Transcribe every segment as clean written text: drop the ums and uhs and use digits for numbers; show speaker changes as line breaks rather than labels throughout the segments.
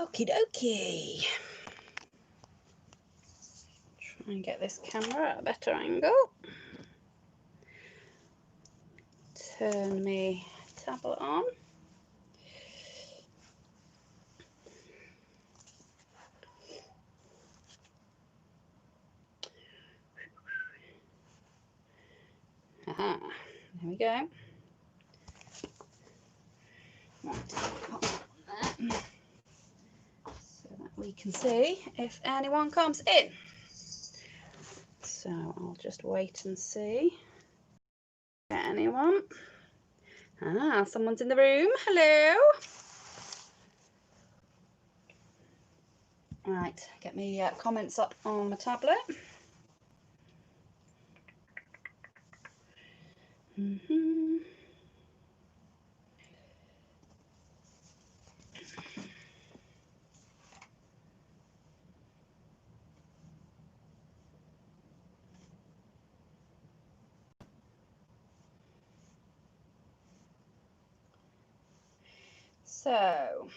Okie dokie. Try and get this camera at a better angle. Turn my tablet on. Aha, there we go. Right, pop that on there so that we can see if anyone comes in. So I'll just wait and see. Anyone? Ah, someone's in the room. Hello. Right, get me comments up on my tablet. So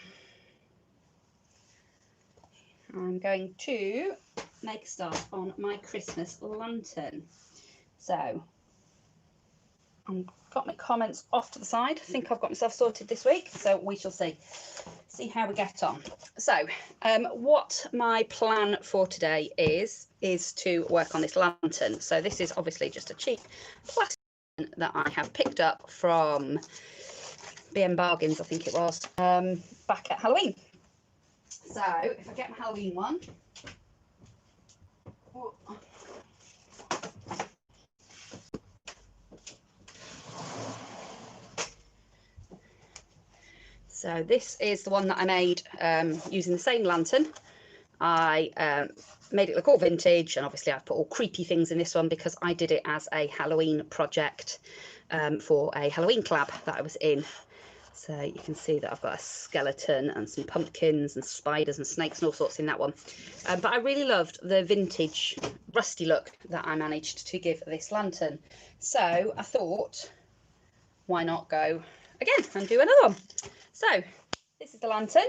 I'm going to make a start on my Christmas lantern. So I've got my comments off to the side. I think I've got myself sorted this week, so we shall see how we get on. So what my plan for today is to work on this lantern. So this is obviously just a cheap plastic that I have picked up from BM Bargains, I think it was, back at Halloween. So if I get my Halloween one, so this is the one that I made using the same lantern. I made it look all vintage, and obviously I've put all creepy things in this one because I did it as a Halloween project for a Halloween collab that I was in. So you can see that I've got a skeleton and some pumpkins and spiders and snakes and all sorts in that one. But I really loved the vintage rusty look that I managed to give this lantern. So I thought, why not go again and do another one? So this is the lantern,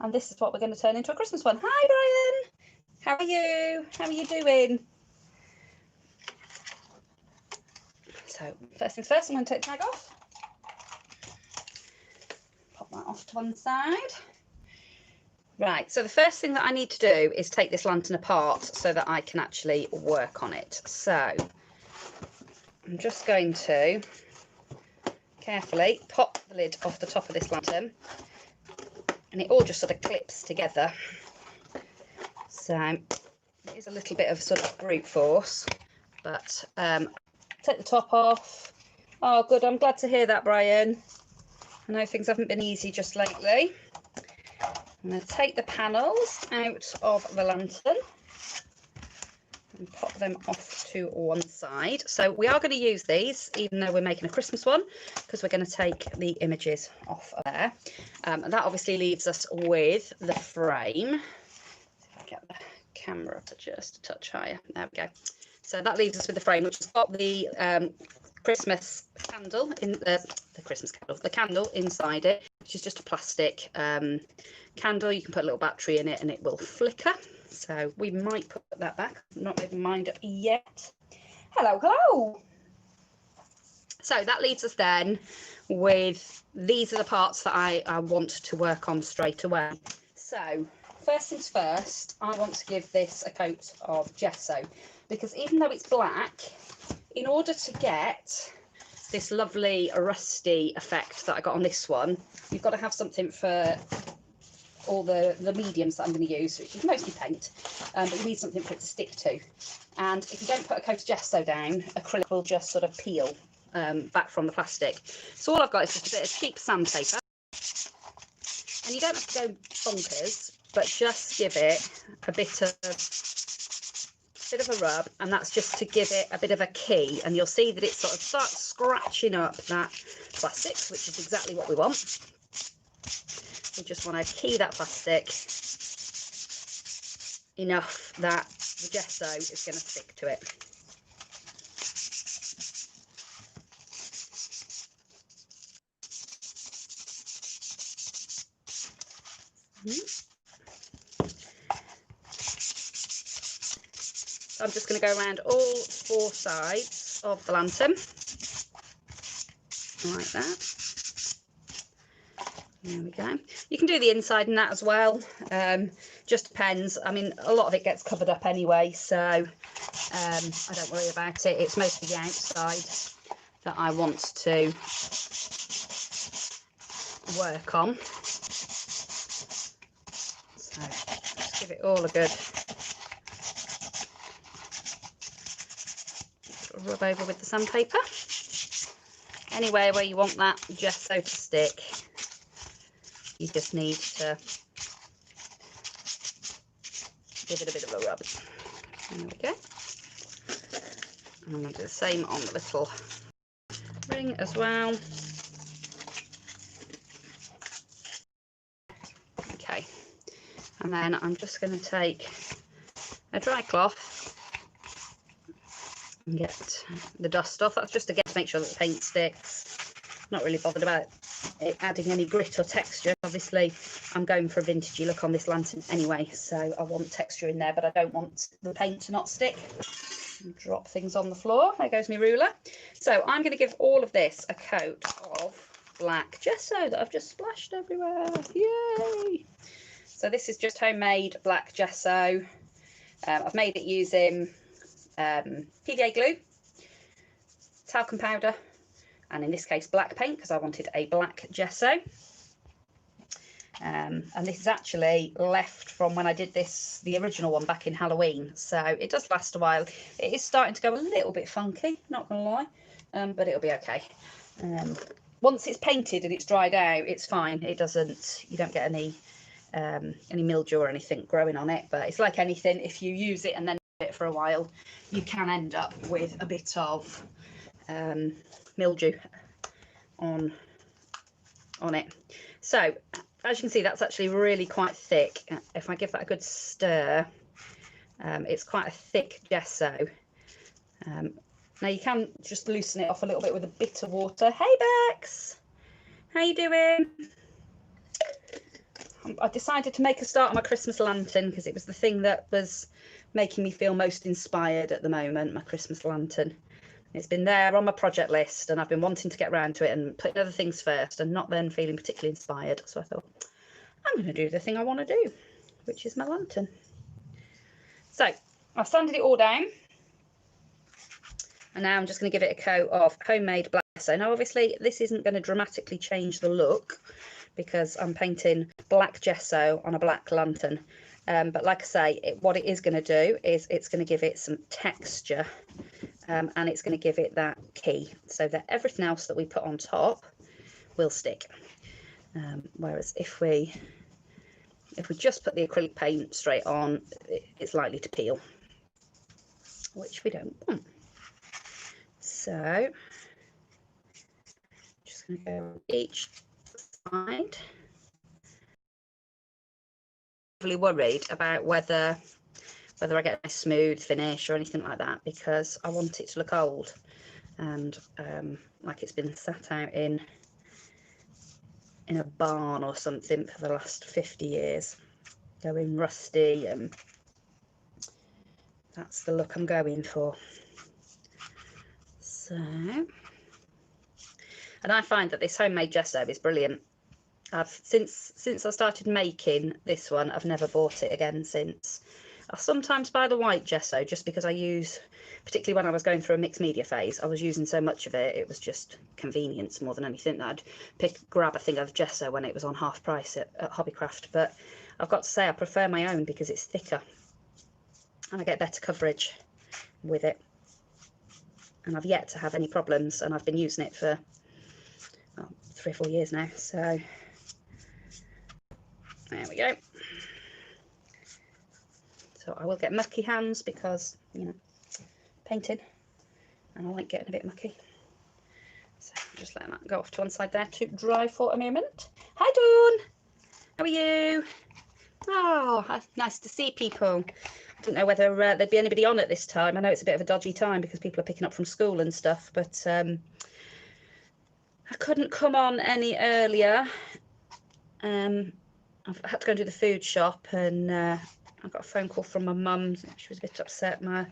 and this is what we're going to turn into a Christmas one. Hi Brian, how are you? How are you doing? So first things first, I'm going to take the tag off. Pop that off to one side. Right, so the first thing that I need to do is take this lantern apart so that I can actually work on it. So I'm just going to carefully pop the lid off the top of this lantern, and it all just sort of clips together. So it is a little bit of sort of brute force, but take the top off. Oh good, I'm glad to hear that, Brian. I know things haven't been easy just lately. I'm going to take the panels out of the lantern and pop them off to one side. So we are going to use these, even though we're making a Christmas one, because we're going to take the images off of there. And that obviously leaves us with the frame. If I get the camera up just a touch higher. There we go. So that leaves us with the frame, which has got the Christmas candle in the candle inside it, which is just a plastic candle. You can put a little battery in it and it will flicker. So we might put that back. I'm not even mind up yet. Hello. So that leaves us then with, these are the parts that I want to work on straight away. So first things first, I want to give this a coat of gesso, because even though it's black, in order to get this lovely rusty effect that I got on this one, you've got to have something for all the mediums that I'm going to use, which is mostly paint, but you need something for it to stick to. And if you don't put a coat of gesso down, acrylic will just sort of peel back from the plastic. So all I've got is just a bit of cheap sandpaper, and you don't have to go bonkers, but just give it a bit of a rub, and that's just to give it a bit of a key, and you'll see that it sort of starts scratching up that plastics, which is exactly what we want. We just want to key that plastic enough that the gesso is going to stick to it. I'm just going to go around all 4 sides of the lantern, like that. There we go. You can do the inside and that as well. Just depends. I mean, a lot of it gets covered up anyway, so I don't worry about it. It's mostly the outside that I want to work on. So just give it all a good rub over with the sandpaper. Anywhere where you want that gesso to stick, you just need to give it a bit of a rub. There we go. And I'm going to do the same on the little ring as well. Okay, and then I'm just going to take a dry cloth and get the dust off. That's just again to make sure that the paint sticks. Not really bothered about it adding any grit or texture. Obviously I'm going for a vintagey look on this lantern anyway, so I want texture in there, but I don't want the paint to not stick. Drop things on the floor. There goes my ruler. So I'm going to give all of this a coat of black gesso that I've just splashed everywhere. Yay! So this is just homemade black gesso. I've made it using PVA glue, talcum powder, and in this case black paint because I wanted a black gesso. And this is actually left from when I did the original one back in Halloween, so it does last a while. It is starting to go a little bit funky, not gonna lie, but it'll be okay. Once it's painted and it's dried out, it's fine. It doesn't, you don't get any mildew or anything growing on it, but it's like anything, if you use it and then leave it for a while, you can end up with a bit of mildew on it. So as you can see, that's actually really quite thick. If I give that a good stir, it's quite a thick gesso. Now you can just loosen it off a little bit with a bit of water. Hey Bex, how you doing? I decided to make a start on my Christmas lantern because it was the thing that was making me feel most inspired at the moment, my Christmas lantern. It's been there on my project list and I've been wanting to get around to it and putting other things first and not then feeling particularly inspired. So I thought, I'm going to do the thing I want to do, which is my lantern. So I've sanded it all down. And now I'm just going to give it a coat of homemade black gesso. Now obviously this isn't going to dramatically change the look because I'm painting black gesso on a black lantern. But like I say, what it is going to do is it's going to give it some texture. And it's going to give it that key so that everything else that we put on top will stick. Whereas if we just put the acrylic paint straight on, it's likely to peel, which we don't want. So just going to go on each side. I'm really worried about whether I get a smooth finish or anything like that, because I want it to look old and like it's been sat out in a barn or something for the last 50 years, going rusty, and that's the look I'm going for. So, and I find that this homemade gesso is brilliant. Since I started making this one, I've never bought it again since. I sometimes buy the white gesso just because I use, particularly when I was going through a mixed media phase, I was using so much of it, it was just convenience more than anything that I'd grab a thing of gesso when it was on half price at Hobbycraft. But I've got to say I prefer my own because it's thicker and I get better coverage with it. And I've yet to have any problems, and I've been using it for 3 or 4 years now. So there we go. So I will get mucky hands because, you know, painting, and I like getting a bit mucky. So just letting that go off to one side there to dry for a moment. Hi Dawn, how are you? Oh, nice to see people. I don't know whether there'd be anybody on at this time. I know it's a bit of a dodgy time because people are picking up from school and stuff, but I couldn't come on any earlier. I've had to go and do the food shop, and I got a phone call from my mum. She was a bit upset. My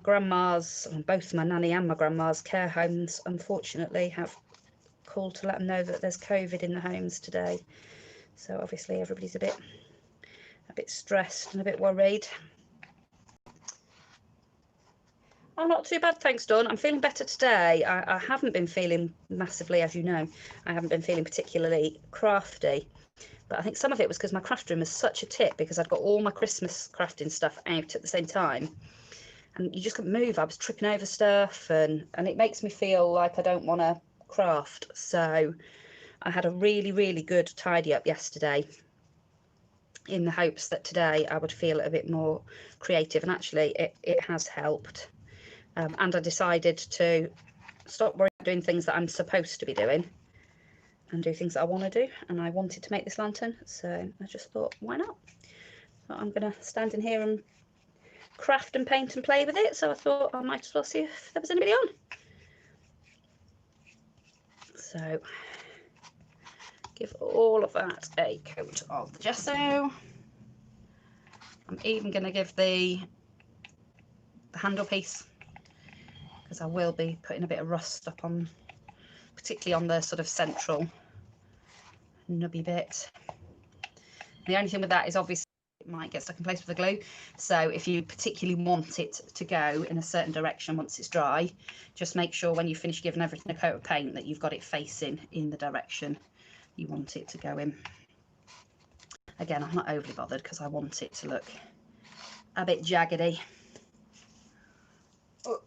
grandma's, both my nanny and my grandma's care homes, unfortunately, have called to let them know that there's COVID in the homes today. So obviously everybody's a bit stressed and a bit worried. Oh, not too bad, thanks, Dawn. I'm feeling better today. I haven't been feeling massively, as you know. I haven't been feeling particularly crafty. But I think some of it was because my craft room was such a tip, because I'd got all my Christmas crafting stuff out at the same time. And you just couldn't move. I was tripping over stuff, and it makes me feel like I don't want to craft. So I had a really, really good tidy up yesterday, in the hopes that today I would feel a bit more creative. And actually it has helped. And I decided to stop worrying about doing things that I'm supposed to be doing and do things that I want to do. And I wanted to make this lantern, so I just thought, why not? So I'm going to stand in here and craft and paint and play with it. So I thought I might as well see if there was anybody on. So give all of that a coat of the gesso. I'm even going to give the handle piece, because I will be putting a bit of rust up on, particularly on the sort of central nubby bit. The only thing with that is obviously it might get stuck in place with the glue. So if you particularly want it to go in a certain direction once it's dry, just make sure when you finish giving everything a coat of paint that you've got it facing in the direction you want it to go in. Again, I'm not overly bothered because I want it to look a bit jaggedy. Oh.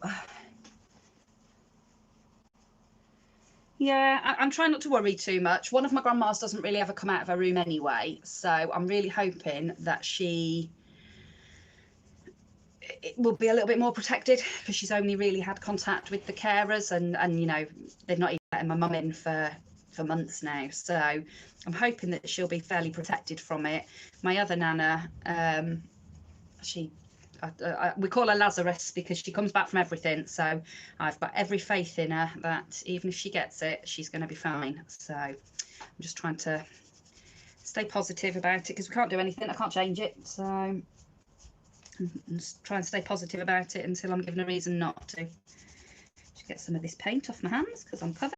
Yeah, I'm trying not to worry too much. One of my grandmas doesn't really ever come out of her room anyway, so I'm really hoping that it will be a little bit more protected, because she's only really had contact with the carers, and you know, they've not even letting my mum in for months now, so I'm hoping that she'll be fairly protected from it. My other nana, we call her Lazarus because she comes back from everything, so I've got every faith in her that even if she gets it, she's going to be fine. So I'm just trying to stay positive about it, because we can't do anything, I can't change it, so I'm just trying to stay positive about it until I'm given a reason not to. Just get some of this paint off my hands because I'm covered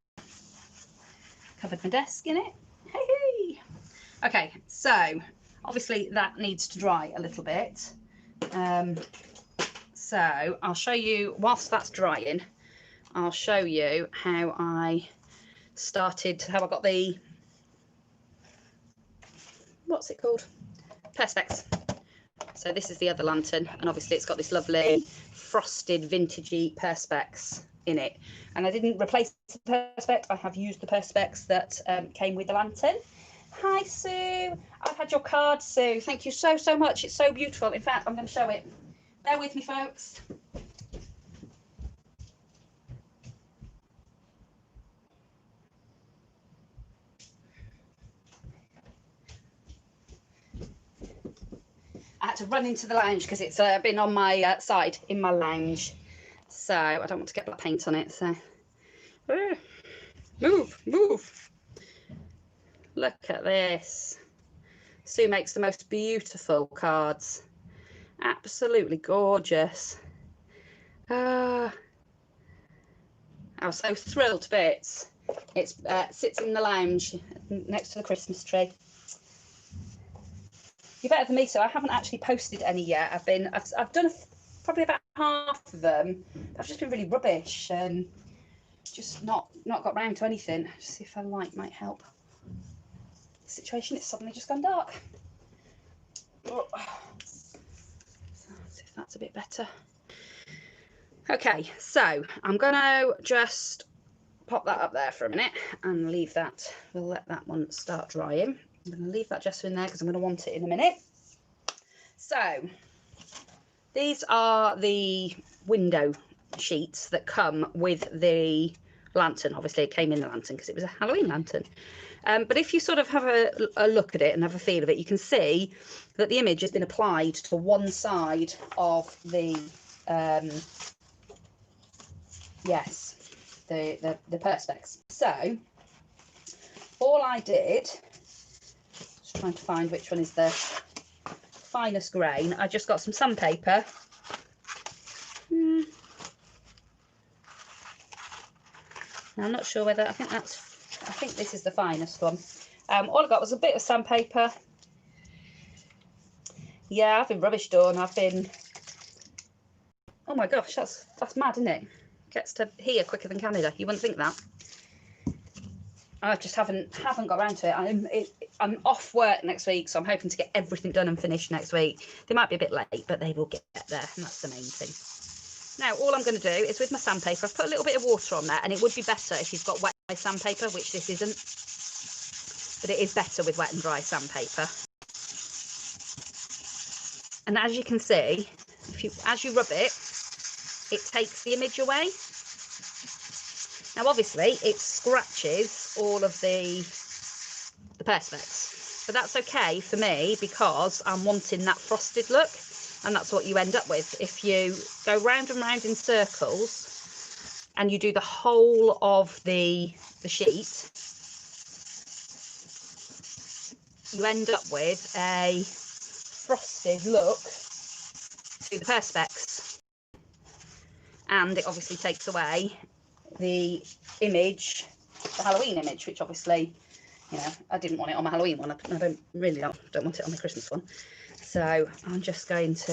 my desk in it. Hey. Okay, so obviously that needs to dry a little bit. So I'll show you, whilst that's drying, I'll show you how I got the, what's it called? Perspex. So this is the other lantern, and obviously it's got this lovely frosted vintagey Perspex in it. And I didn't replace the Perspex, I have used the Perspex that came with the lantern. Hi Sue, I've had your card, Sue. Thank you so much. It's so beautiful. In fact, I'm going to show it. Bear with me, folks. I had to run into the lounge because it's been on my side in my lounge, so I don't want to get black paint on it. So move. Look at this. Sue makes the most beautiful cards. Absolutely gorgeous. I was so thrilled to bits. It sits in the lounge next to the Christmas tree. You're better than me, so I haven't actually posted any yet. I've done probably about half of them. I've just been really rubbish and just not got round to anything. Just see if a light might help. The situation is suddenly just gone dark. Oh. See if that's a bit better. Okay, so I'm gonna just pop that up there for a minute and leave that. We'll let that one start drying. I'm going to leave that gesso in there because I'm going to want it in a minute. So these are the window sheets that come with the lantern. Obviously it came in the lantern because it was a Halloween lantern. But if you sort of have a look at it and have a feel of it, you can see that the image has been applied to one side of the the Perspex. So all I did, just trying to find which one is the finest grain, I just got some sandpaper. Now, I'm not sure whether, I think this is the finest one. All I got was a bit of sandpaper. Yeah, I've been rubbish done. Oh my gosh, that's mad, isn't it? Gets to here quicker than Canada. You wouldn't think that. I just haven't got around to it. I'm off work next week, so I'm hoping to get everything done and finished next week. They might be a bit late, but they will get there, and that's the main thing. Now, all I'm going to do is with my sandpaper, I've put a little bit of water on there, and it would be better if you've got wet and dry sandpaper, which this isn't, but it is better with wet and dry sandpaper. And as you can see, as you rub it, it takes the image away. Now, obviously, it scratches all of the perspex, but that's okay for me because I'm wanting that frosted look, and that's what you end up with. If you go round and round in circles and you do the whole of the sheet, you end up with a frosted look to the perspex, and it obviously takes away the image, the Halloween image, which obviously, you know, I didn't want it on my Halloween one. I don't want it on my Christmas one. So I'm just going to,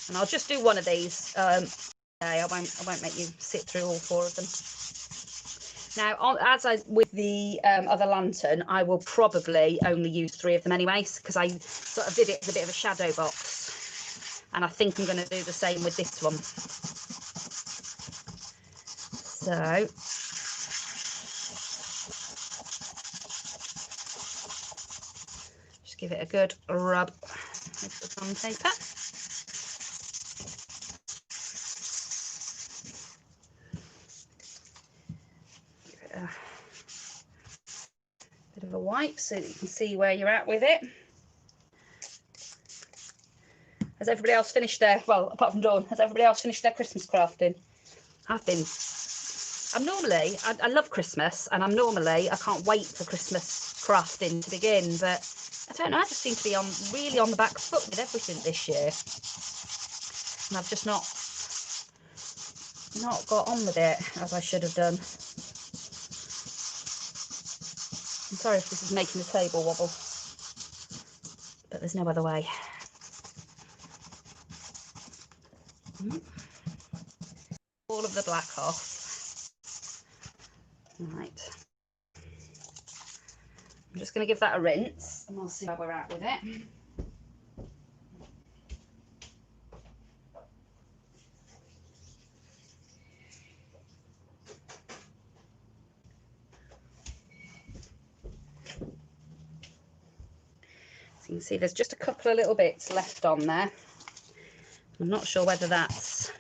and I'll just do one of these. I won't make you sit through all 4 of them. Now, with the other lantern, I will probably only use 3 of them anyway, because I sort of did it as a bit of a shadow box, and I think I'm going to do the same with this one. So just give it a good rub with the sandpaper. Bit of a wipe so that you can see where you're at with it. Has everybody else finished their, well, apart from Dawn, has everybody else finished their Christmas crafting? I love Christmas, and I can't wait for Christmas crafting to begin, but I don't know, I just seem to be really on the back foot with everything this year, and I've just not got on with it as I should have done. I'm sorry if this is making the table wobble, but there's no other way. All of the black off. Right. I'm just going to give that a rinse, and we'll see where we're at with it. So you can see there's just a couple of little bits left on there. I'm not sure whether that's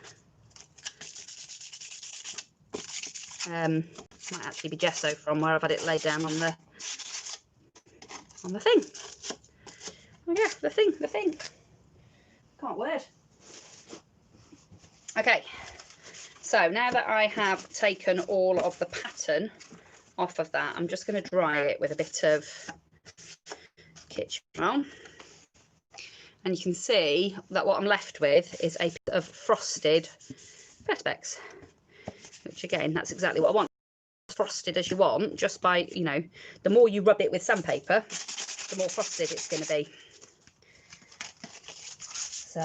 might actually be gesso from where I've had it laid down on the thing. Oh yeah, the thing. Can't word. Okay, so now that I have taken all of the pattern off of that, I'm just going to dry it with a bit of kitchen roll, and you can see that what I'm left with is a bit of frosted perspex, which again, that's exactly what I want. As frosted as you want, just by, you know, the more you rub it with sandpaper, the more frosted it's going to be. So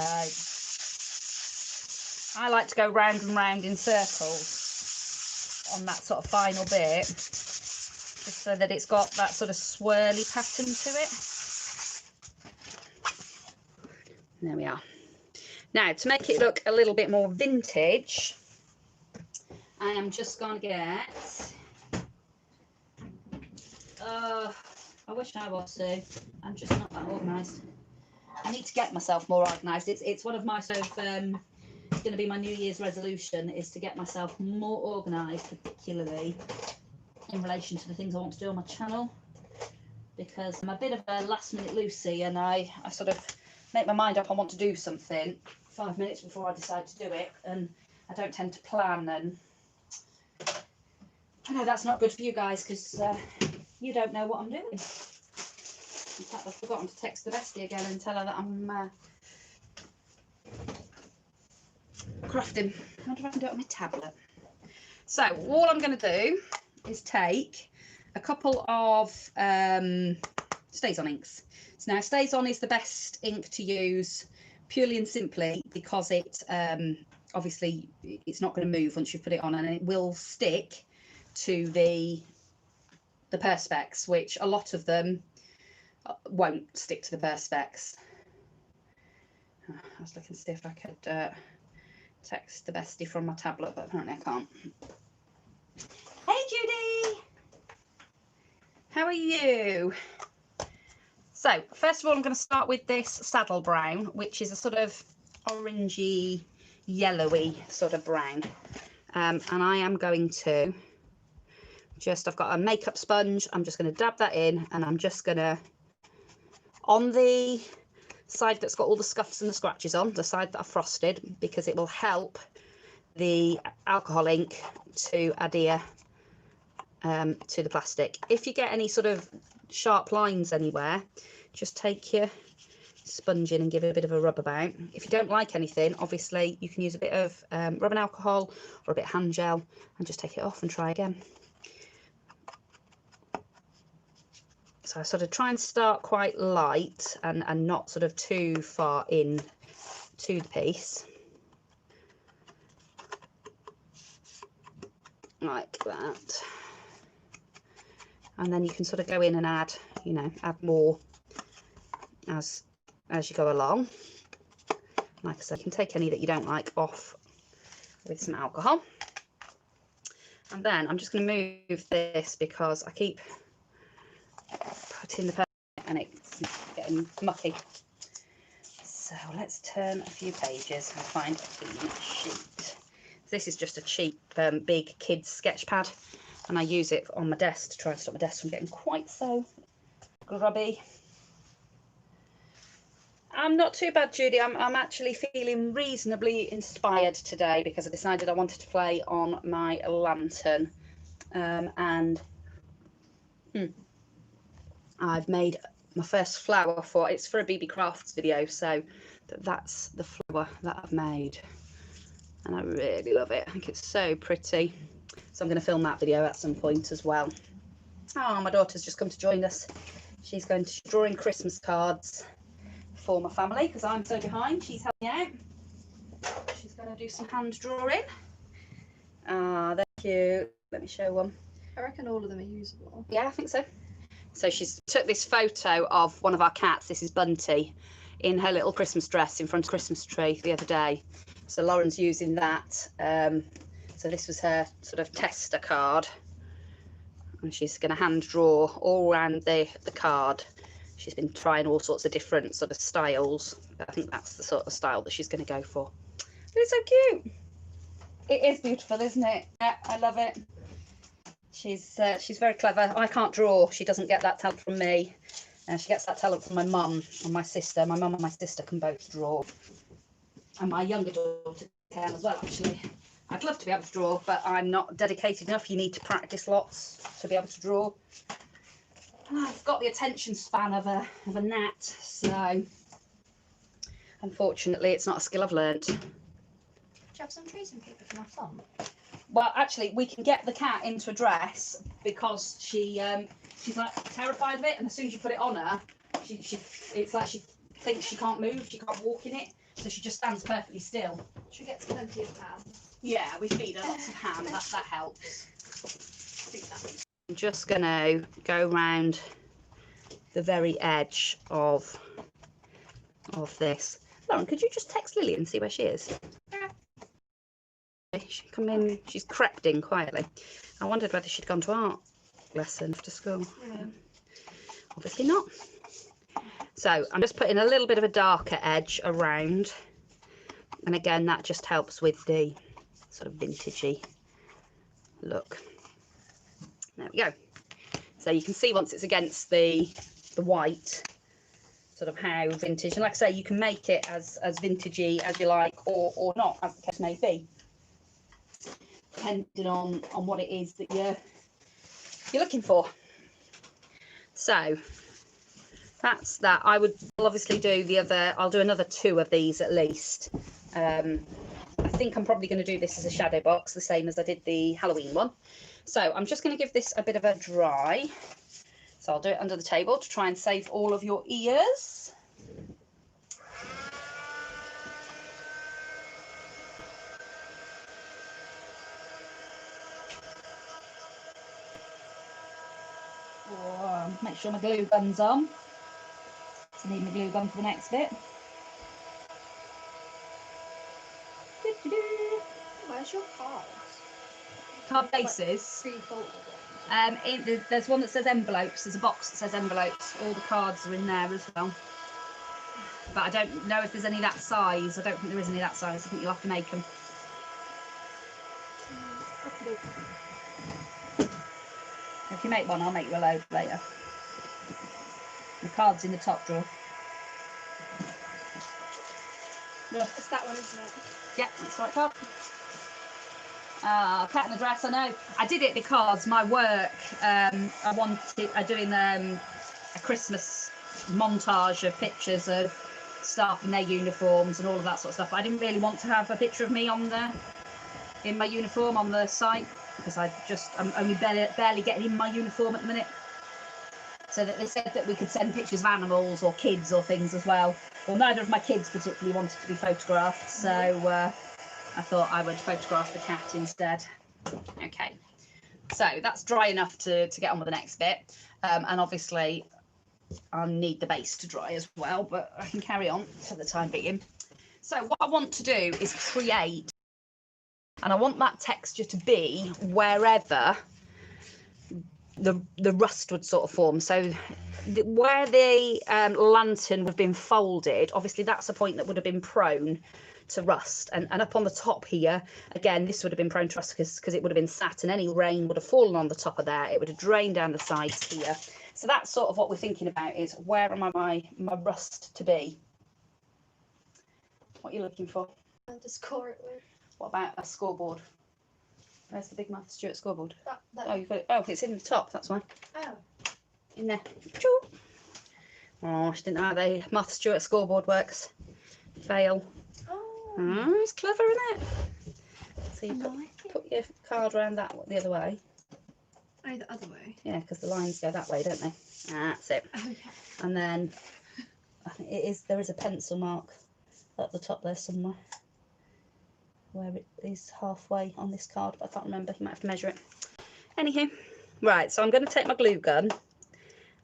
I like to go round and round in circles on that sort of final bit, just so that it's got that sort of swirly pattern to it. There we are. Now, to make it look a little bit more vintage, I am just going to get, I wish I was too. I'm just not that organised. I need to get myself more organised. It's one of my sort of, it's going to be my New Year's resolution, is to get myself more organised, particularly in relation to the things I want to do on my channel, because I'm a bit of a last minute Lucy, and I sort of make my mind up I want to do something 5 minutes before I decide to do it, and I don't tend to plan, and I know that's not good for you guys, because you don't know what I'm doing. In fact, I've forgotten to text the bestie again and tell her that I'm crafting. How do I do it on my tablet? So all I'm going to do is take a couple of Stays On inks. So now Stays On is the best ink to use purely and simply because it obviously it's not going to move once you put it on, and it will stick to the perspex, which a lot of them won't stick to the perspex. I was looking to see if I could text the bestie from my tablet, but apparently I can't. Hey Judy, how are you? So first of all, I'm going to start with this saddle brown, which is a sort of orangey, yellowy sort of brown, and I am going to I've got a makeup sponge, I'm just going to dab that in, and I'm just going to, on the side that's got all the scuffs and the scratches on, the side that I've frosted, because it will help the alcohol ink to adhere to the plastic. If you get any sort of sharp lines anywhere, just take your sponge in and give it a bit of a rub about. If you don't like anything, obviously you can use a bit of rubbing alcohol or a bit of hand gel and just take it off and try again. So I sort of try and start quite light and not sort of too far in to the piece. Like that. And then you can sort of go in and add, you know, add more as you go along. Like I said, you can take any that you don't like off with some alcohol. And then I'm just going to move this because I keep putting the pen and it's getting mucky. So let's turn a few pages and find a clean sheet. This is just a cheap big kids sketch pad, and I use it on my desk to try and stop my desk from getting quite so grubby. I'm not too bad, Judy. I'm actually feeling reasonably inspired today because I decided I wanted to play on my lantern, and I've made my first flower it's for a BB Crafts video, so that's the flower that I've made, and I really love it. I think it's so pretty, so I'm going to film that video at some point as well. Oh, my daughter's just come to join us. She's going to drawing Christmas cards for my family because I'm so behind. She's helping out. She's going to do some hand drawing. Ah, they're cute. Let me show one.
I reckon all of them are usable.
Yeah, I think so. So she's took this photo of one of our cats. This is Bunty in her little Christmas dress in front of the Christmas tree the other day. So Lauren's using that. So this was her sort of tester card, and she's going to hand draw all around the card. She's been trying all sorts of different sort of styles, but I think that's the sort of style that she's going to go for. But it's so cute. It is beautiful, isn't it? Yeah, I love it. She's very clever. I can't draw. She doesn't get that talent from me. She gets that talent from my mum and my sister. My mum and my sister can both draw, and my younger daughter can as well, actually. I'd love to be able to draw, but I'm not dedicated enough. You need to practice lots to be able to draw. I've got the attention span of a gnat, so unfortunately it's not a skill I've learnt.
Do you have some tracing paper for my thumb?
Well, actually, we can get the cat into a dress because she's like terrified of it, and as soon as you put it on her, it's like she thinks she can't move, she can't walk in it, so she just stands perfectly still.
She gets plenty of ham.
Yeah, we feed her lots of ham. That helps. I'm just gonna go round the very edge of this. Lauren, could you just text Lily and see where she is? She come in. She's crept in quietly. I wondered whether she'd gone to art lesson after school.
Yeah.
Obviously not. So I'm just putting a little bit of a darker edge around, and again that just helps with the sort of vintagey look. There we go. So you can see once it's against the white, sort of how vintage, and like I say, you can make it as vintagey as you like, or not, as the case may be, depending on what it is that you're looking for. So that's that. I will obviously do the other, I'll do another 2 of these at least. I think I'm probably going to do this as a shadow box, the same as I did the Halloween one. So I'm just going to give this a bit of a dry. So I'll do it under the table to try and save all of your ears. Make sure my glue gun's on. So I need my glue gun for the next bit.
Where's your cards?
Card bases. There's one that says envelopes. There's a box that says envelopes. All the cards are in there as well. But I don't know if there's any that size. I don't think there is any that size. I think you'll have to make them. If you make one, I'll make you a load later. The card's in the top drawer. Yeah.
It's that one, isn't it?
Yeah, that's the right card. Cat in the dress, I know. I did it because my work, I'm doing a Christmas montage of pictures of staff in their uniforms and all of that sort of stuff. I didn't really want to have a picture of me in my uniform on the site because I'm only barely getting in my uniform at the minute. So that they said that we could send pictures of animals or kids or things as well. Well, neither of my kids particularly wanted to be photographed, so I thought I would photograph the cat instead. Okay, so that's dry enough to get on with the next bit. And obviously I'll need the base to dry as well, but I can carry on for the time being. So what I want to do is create, and I want that texture to be wherever the rust would sort of form. So where the lantern would have been folded, obviously that's a point that would have been prone to rust, and up on the top here again, this would have been prone to rust because it would have been sat, and any rain would have fallen on the top of there. It would have drained down the sides here. So that's sort of what we're thinking about, is where am I my rust to be. What are you looking for?
And just score it with.
What about a scoreboard? Where's the big Martha Stewart scoreboard?
That.
Oh, you've got it. Oh, it's in the top, that's why.
Oh.
In there. Oh, she didn't know how the Martha Stewart scoreboard works. Fail. Oh, it's clever, isn't it? So you put your card around the other way.
Oh, the other way?
Yeah, because the lines go that way, don't they? That's it.
Okay.
And then I think there is a pencil mark at the top there somewhere, where it is halfway on this card, but I can't remember. You might have to measure it. Anywho, right, so I'm going to take my glue gun,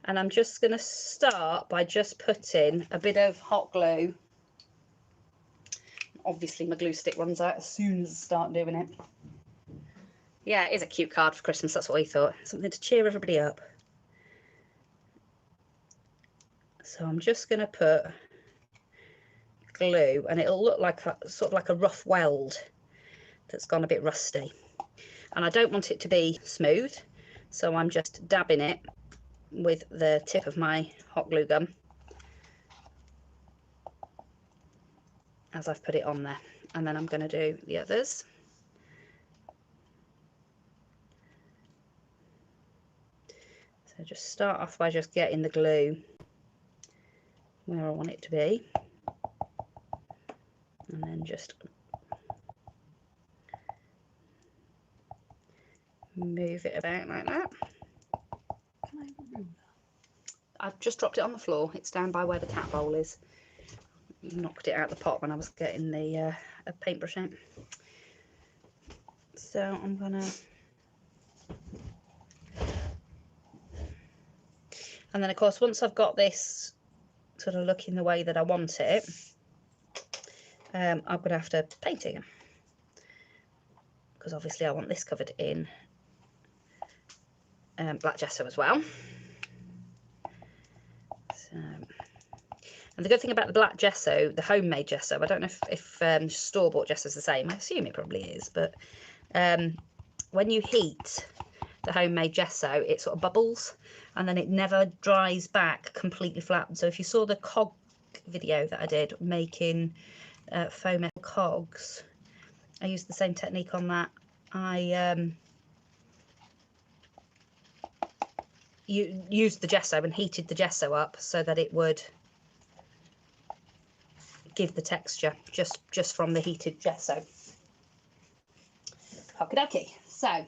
and I'm just going to start by just putting a bit of hot glue. Obviously my glue stick runs out as soon as I start doing it. Yeah, it is a cute card for Christmas, that's what we thought. Something to cheer everybody up. So I'm just going to put glue, and it'll look like sort of like a rough weld that's gone a bit rusty. And I don't want it to be smooth, so I'm just dabbing it with the tip of my hot glue gun as I've put it on there. And then I'm going to do the others. So just start off by just getting the glue where I want it to be, and then just move it about like that.
Can I have a ruler?
I've just dropped it on the floor. It's down by where the cat bowl is. Knocked it out the pot when I was getting the paintbrush out. So I'm gonna, and then of course once I've got this sort of looking the way that I want it, I'm gonna have to paint it again, because obviously I want this covered in black gesso as well. So, and the good thing about the black gesso, the homemade gesso, I don't know if store-bought gesso is the same. I assume it probably is, but when you heat the homemade gesso, it sort of bubbles, and then it never dries back completely flat. So if you saw the cog video that I did making faux metal cogs, I used the same technique on that. I used the gesso and heated the gesso up so that it would give the texture just from the heated gesso. Okie dokie. So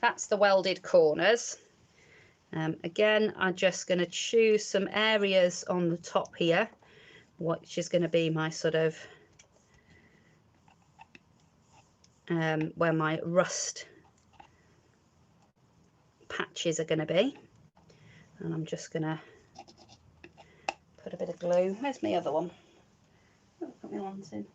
that's the welded corners. Again, I'm just going to choose some areas on the top here, which is going to be my sort of where my rust patches are going to be, and I'm just going to put a bit of glue. Where's my other one? Oh, put my lens in.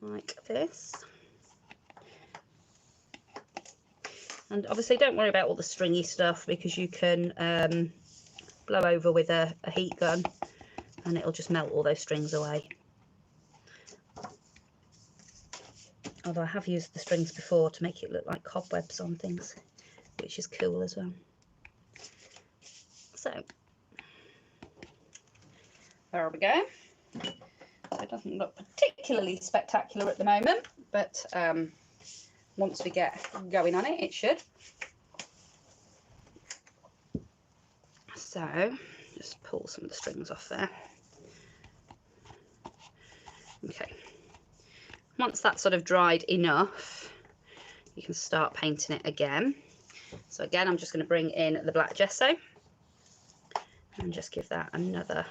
Like this. And obviously don't worry about all the stringy stuff, because you can blow over with a heat gun and it'll just melt all those strings away. Although I have used the strings before to make it look like cobwebs on things, which is cool as well. So there we go. So it doesn't look particularly spectacular at the moment, but once we get going on it, it should. So just pull some of the strings off there. Okay. Once that's sort of dried enough, you can start painting it again. So again, I'm just going to bring in the black gesso and just give that another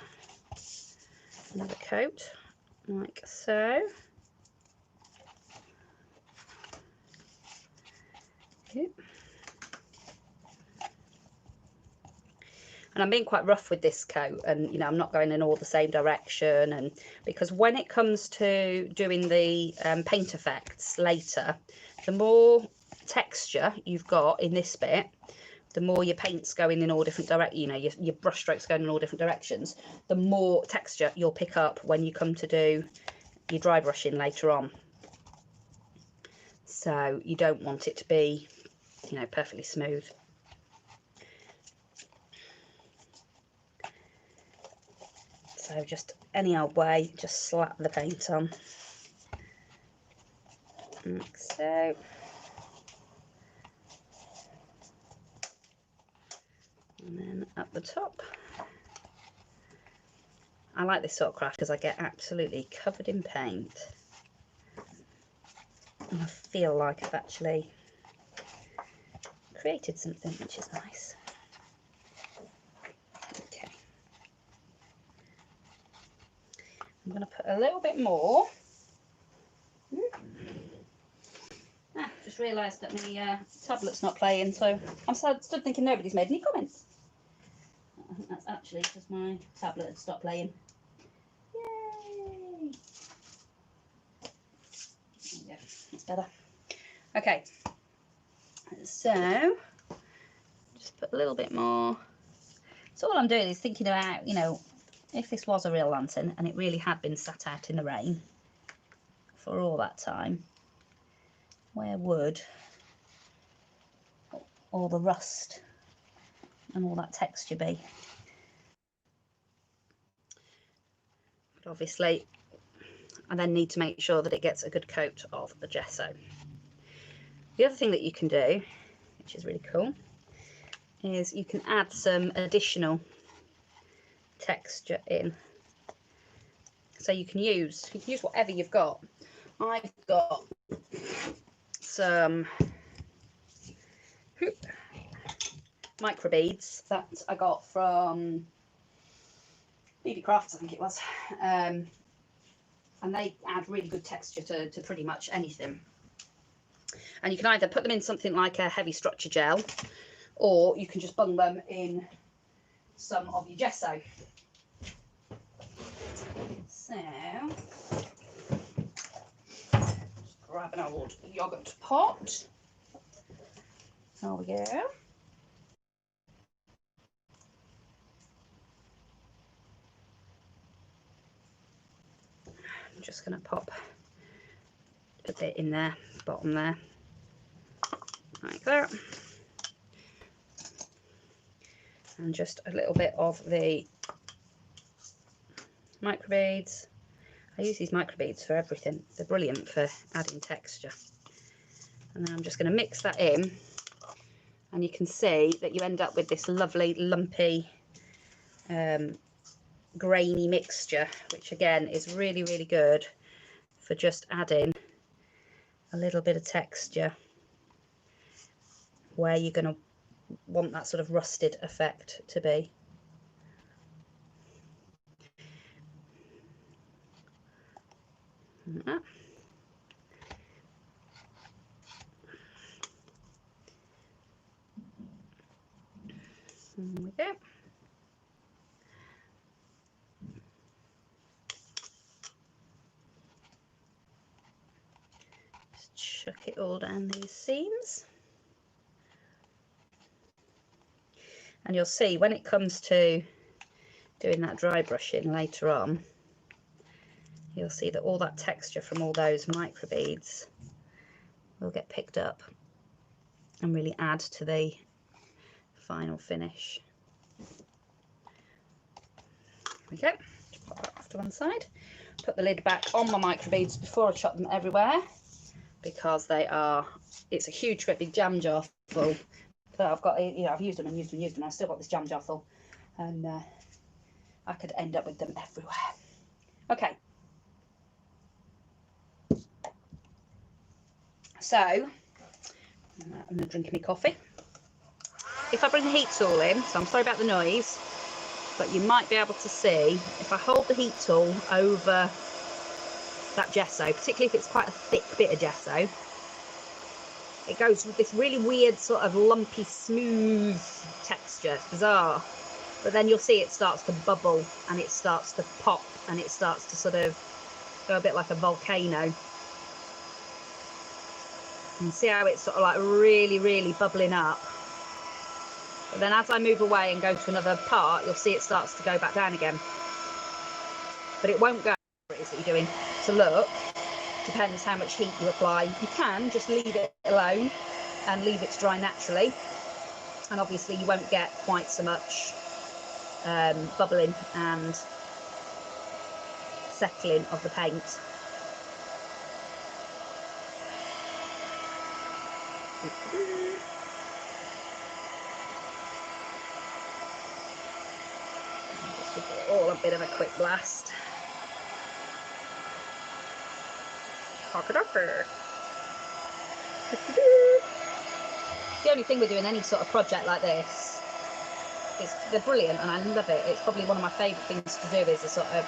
coat, like so. Okay. And I'm being quite rough with this coat, and you know, I'm not going in all the same direction, and because when it comes to doing the paint effects later, the more texture you've got in this bit, the more your paint's going in all different directions, you know, your brush strokes going in all different directions, the more texture you'll pick up when you come to do your dry brushing later on. So you don't want it to be, you know, perfectly smooth. So just any old way, just slap the paint on, like so. And then at the top. I like this sort of craft because I get absolutely covered in paint. And I feel like I've actually created something, which is nice. Okay. I'm going to put a little bit more. Just realised that my tablet's not playing, so I'm stood thinking nobody's made any comments. I think that's actually because my tablet had stopped playing. Yay! There we go, that's better. Okay, so just put a little bit more. So all I'm doing is thinking about, you know, if this was a real lantern and it really had been sat out in the rain for all that time, where would all the rust and all that texture be? But obviously I then need to make sure that it gets a good coat of the gesso. The other thing that you can do, which is really cool, is you can add some additional texture in. So you can use whatever you've got. I've got some micro beads that I got from BB Crafts, I think it was, and they add really good texture to pretty much anything. And you can either put them in something like a heavy structure gel, or you can just bung them in some of your gesso. So just grab an old yogurt pot. There we go. I'm just going to pop a bit in there, bottom there, like that. And just a little bit of the micro beads. I use these microbeads for everything. They're brilliant for adding texture. And then I'm just going to mix that in, and you can see that you end up with this lovely lumpy grainy mixture, which again is really, really good for just adding a little bit of texture where you're going to want that sort of rusted effect to be. Like that. There we go. Just chuck it all down these seams. And you'll see when it comes to doing that dry brushing later on, you'll see that all that texture from all those microbeads will get picked up and really add to the final finish. There we go. Just pop that off to one side. Put the lid back on my microbeads before I chuck them everywhere, because it's a huge great big jam jar full. So I've got, I've used them and used them and used them. I've still got this jam jar full, and I could end up with them everywhere. Okay. So I'm going to drink my coffee. If I bring the heat tool in, so I'm sorry about the noise, but you might be able to see if I hold the heat tool over that gesso, particularly if it's quite a thick bit of gesso, it goes with this really weird sort of lumpy, smooth texture. It's bizarre. But then you'll see it starts to bubble and it starts to pop and it starts to sort of go a bit like a volcano. And see how it's sort of like really, really bubbling up. But then as I move away and go to another part, you'll see it starts to go back down again. But it won't go where it is that you're doing to look. Depends how much heat you apply. You can just leave it alone and leave it to dry naturally. And obviously you won't get quite so much bubbling and settling of the paint. Just give it all a bit of a quick blast. The only thing with doing any sort of project like this is they're brilliant and I love it. It's probably one of my favourite things to do, is a sort of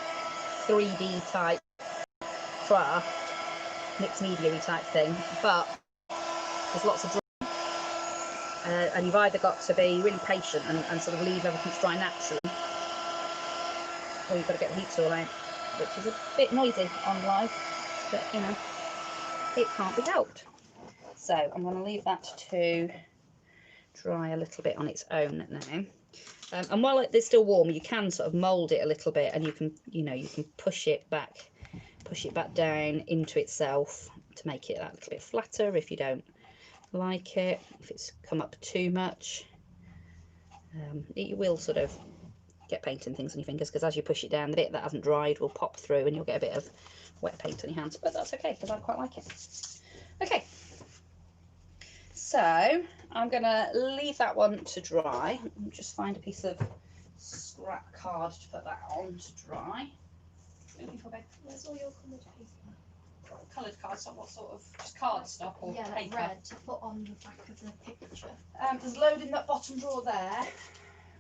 3D type craft, mixed media type thing, but there's lots of drawing, and you've either got to be really patient and sort of leave everything to dry naturally, or you've got to get the heat tool out, which is a bit noisy on live, but you know, it can't be helped. So I'm going to leave that to dry a little bit on its own now. And while it is still warm, you can sort of mould it a little bit, and you can, you can push it back down into itself to make it that little bit flatter if you don't like it. If it's come up too much, you will sort of get paint and things on your fingers, because as you push it down, the bit that hasn't dried will pop through and you'll get a bit of wet paint on your hands, but that's okay because I quite like it. Okay, so I'm gonna leave that one to dry. Just find a piece of scrap card to put that on to dry.
Where's all your coloured paper?
Coloured card, so what sort of, just cardstock or
yeah, like
paper?
red to put on the back of the picture.
There's a load in that bottom drawer there,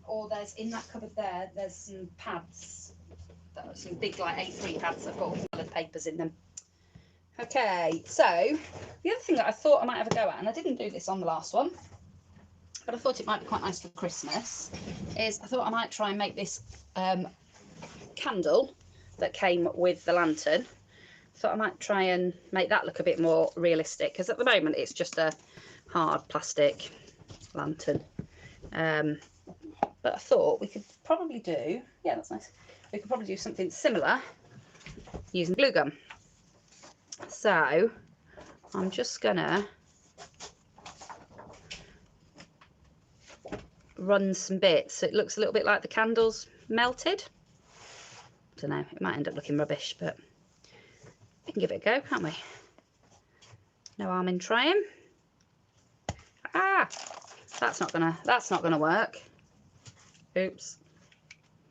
or there's in that cupboard there, there's some pads, some big like A3 pads that have got all the coloured papers in them. Okay, so the other thing that I thought I might have a go at, and I didn't do this on the last one, but I thought it might be quite nice for Christmas, is I thought I might try and make this candle that came with the lantern. Thought I might try and make that look a bit more realistic, because at the moment it's just a hard plastic lantern. But I thought we could probably do, yeah, that's nice. We could probably do something similar using glue gum. So I'm just gonna run some bits so it looks a little bit like the candle's melted. I don't know, it might end up looking rubbish, but We can give it a go, can't we? No harm in trying. Ah, that's not gonna work. Oops.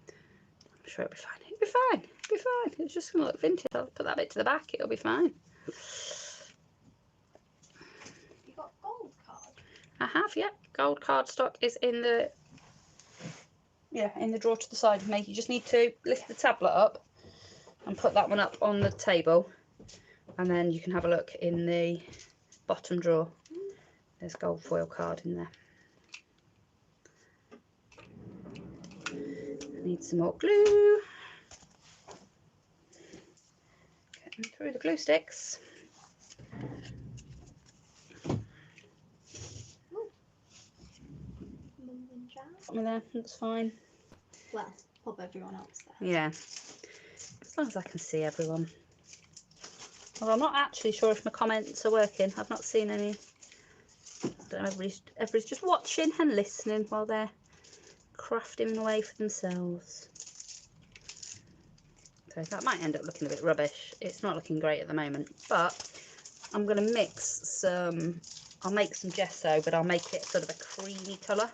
I'm sure it'll be fine. It'll be fine. It'll be fine. It's just gonna look vintage. I'll put that bit to the back. It'll be fine.
You got gold card?
I have, yeah. Gold cardstock is in the drawer to the side of me. You just need to lift the tablet up and put that one up on the table, and then you can have a look in the bottom drawer. There's gold foil card in there. I need some more glue. Get them through the glue sticks. Something there, that's fine.
Well, pop everyone else there.
Yeah, as long as I can see everyone. Well, I'm not actually sure if my comments are working. I've not seen any. I don't know, everybody's just watching and listening while they're crafting away for themselves. So that might end up looking a bit rubbish. It's not looking great at the moment, but I'm going to mix some, I'll make some gesso, but I'll make it sort of a creamy colour.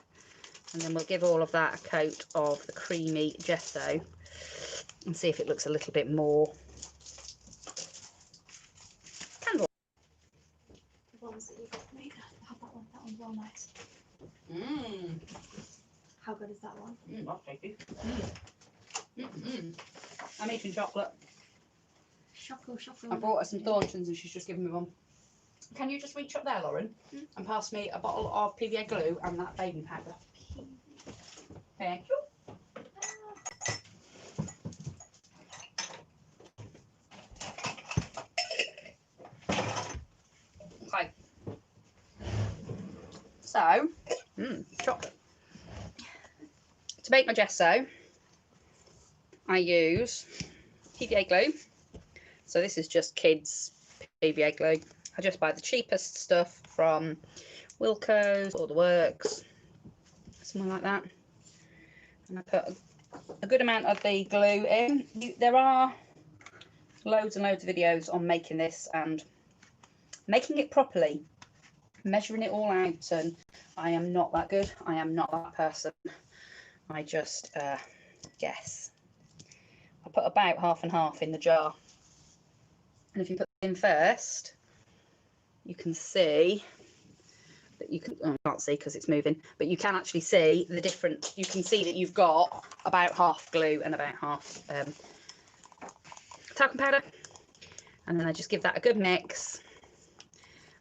And then we'll give all of that a coat of the creamy gesso and see if it looks a little bit more candle.
The ones that you got made, have that one. That one's well nice.
Mmm.
How good is that one?
That's tasty. I'm eating chocolate.
Choco.
I brought her some Thorntons and she's just given me one. Can you just reach up there, Lauren, and pass me a bottle of PVA glue and that baby powder? Thank you. Okay. So, chocolate. To make my gesso, I use PVA glue. So this is just kids PVA glue. I just buy the cheapest stuff from Wilko's or the Works, something like that. And I put a good amount of the glue in. There are loads and loads of videos on making this and making it properly, measuring it all out, and I am not that good. I am not that person. I just guess. I put about half and half in the jar, and if you put it in first, you can see that you can, I can't see because it's moving, but you can actually see the different, you can see that you've got about half glue and about half talcum powder. And then I just give that a good mix.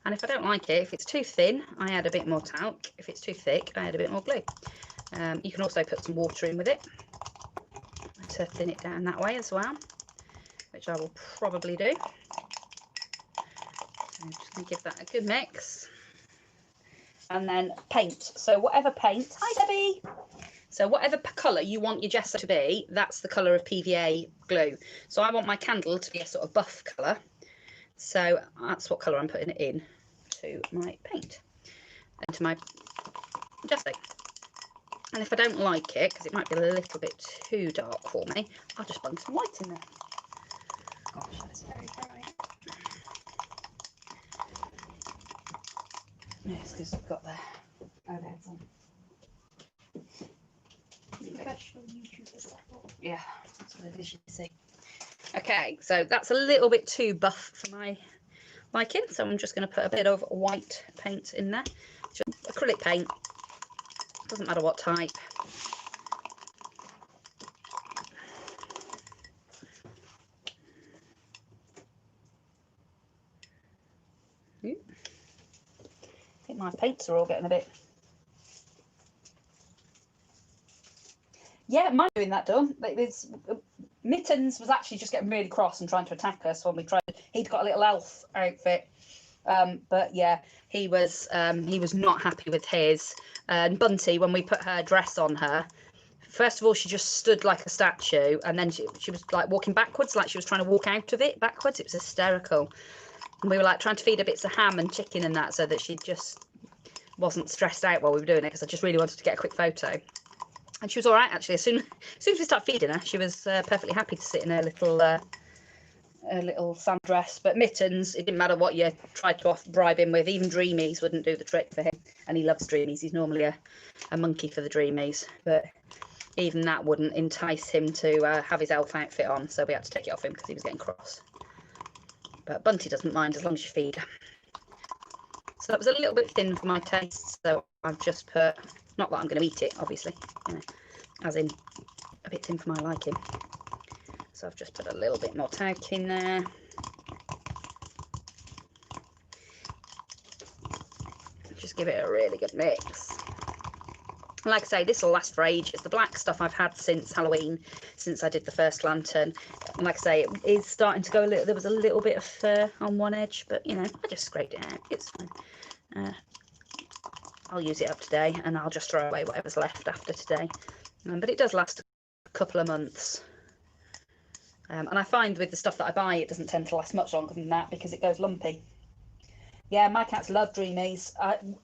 And if I don't like it, if it's too thin, I add a bit more talc. If it's too thick, I add a bit more glue. You can also put some water in with it to thin it down that way as well, which I will probably do. So I'm just going to give that a good mix. And then paint. So whatever paint, hi Debbie. So whatever colour you want your gesso to be, that's the colour of PVA glue. So I want my candle to be a sort of buff colour. So that's what colour I'm putting it in to my paint and to my gesso. And if I don't like it, because it might be a little bit too dark for me, I'll just bung some white in there.
Gosh, that's very bright.
Yes, because I've got the
OLEDs on. Professional YouTuber.
Yeah, that's what it is, you see. Okay, so that's a little bit too buff for my liking, so I'm just going to put a bit of white paint in there. Just acrylic paint, doesn't matter what type. I think my paints are all getting a bit... Yeah, mine doing that done. Mittens was actually just getting really cross and trying to attack us when we tried. He'd got a little elf outfit, but yeah, he was not happy with his. And Bunty, when we put her dress on her, first of all she just stood like a statue, and then she was like walking backwards, like she was trying to walk out of it backwards. It was hysterical. And we were like trying to feed her bits of ham and chicken and that, so that she just wasn't stressed out while we were doing it, because I just really wanted to get a quick photo. And she was all right, actually. As soon as we started feeding her, she was perfectly happy to sit in her little a little sundress. But Mittens, it didn't matter what you tried to bribe him with. Even Dreamies wouldn't do the trick for him. And he loves Dreamies. He's normally a monkey for the Dreamies. But even that wouldn't entice him to have his elf outfit on. So we had to take it off him because he was getting cross. But Bunty doesn't mind as long as you feed her. So that was a little bit thin for my taste. So I've just put, not that I'm going to eat it, obviously, you know, as in a bit thin for my liking. So I've just put a little bit more talc in there. Just give it a really good mix. Like I say, this will last for ages. The black stuff I've had since Halloween, since I did the first lantern. And like I say, it is starting to go a little, there was a little bit of fur on one edge, but you know, I just scraped it out. It's fine. I'll use it up today and I'll just throw away whatever's left after today. But it does last a couple of months. And I find with the stuff that I buy, it doesn't tend to last much longer than that because it goes lumpy. Yeah, my cats love Dreamies.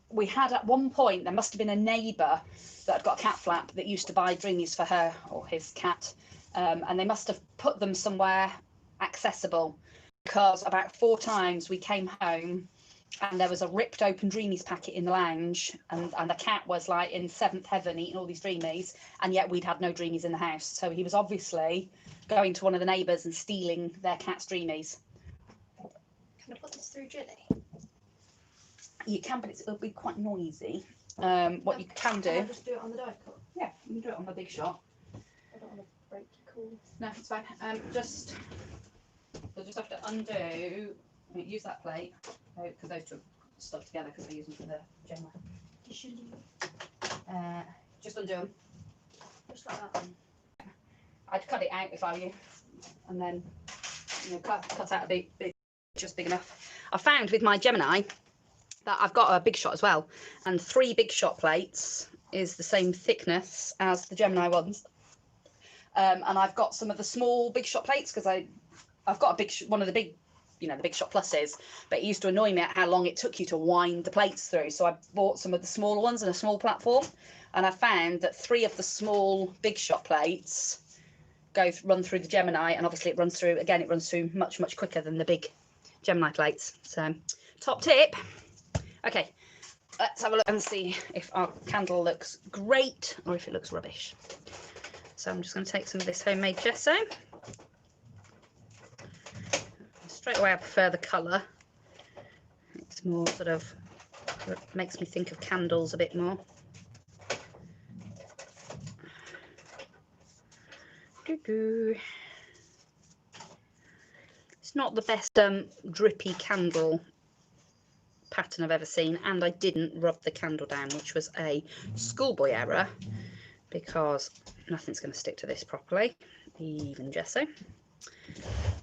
We had at one point, there must have been a neighbour that had got a cat flap that used to buy Dreamies for her or his cat. And they must have put them somewhere accessible because about 4 times we came home and there was a ripped open Dreamies packet in the lounge and the cat was like in 7th heaven eating all these Dreamies, and yet we'd had no Dreamies in the house. So he was obviously going to one of the neighbours and stealing their cat's Dreamies.
Can I put this through Ginny?
You can, but it'll be quite noisy. What you can do...
Can I just do it on the die cut?
Yeah, you can do it on the big shot.
I don't want to break your cool.
No, it's fine. You'll just have to undo... Use that plate, because those two are stuck together because we use them for the gemma. Just undo them.
Just like that.
I'd cut it out if I were you, and then cut out a bit just big enough. I found with my Gemini that I've got a big shot as well, and 3 big shot plates is the same thickness as the Gemini ones. And I've got some of the small big shot plates because I've got a one of the big, the big shot pluses, but it used to annoy me at how long it took you to wind the plates through. So I bought some of the smaller ones and a small platform, and I found that 3 of the small big shot plates run through the Gemini, and obviously it runs through much quicker than the big Gemini plates. So top tip. Okay, let's have a look and see if our candle looks great or if it looks rubbish. So I'm just going to take some of this homemade gesso. Straight away I prefer the colour. It's more sort of, it makes me think of candles a bit more. It's not the best drippy candle pattern I've ever seen, and I didn't rub the candle down, which was a schoolboy error because nothing's going to stick to this properly, even gesso.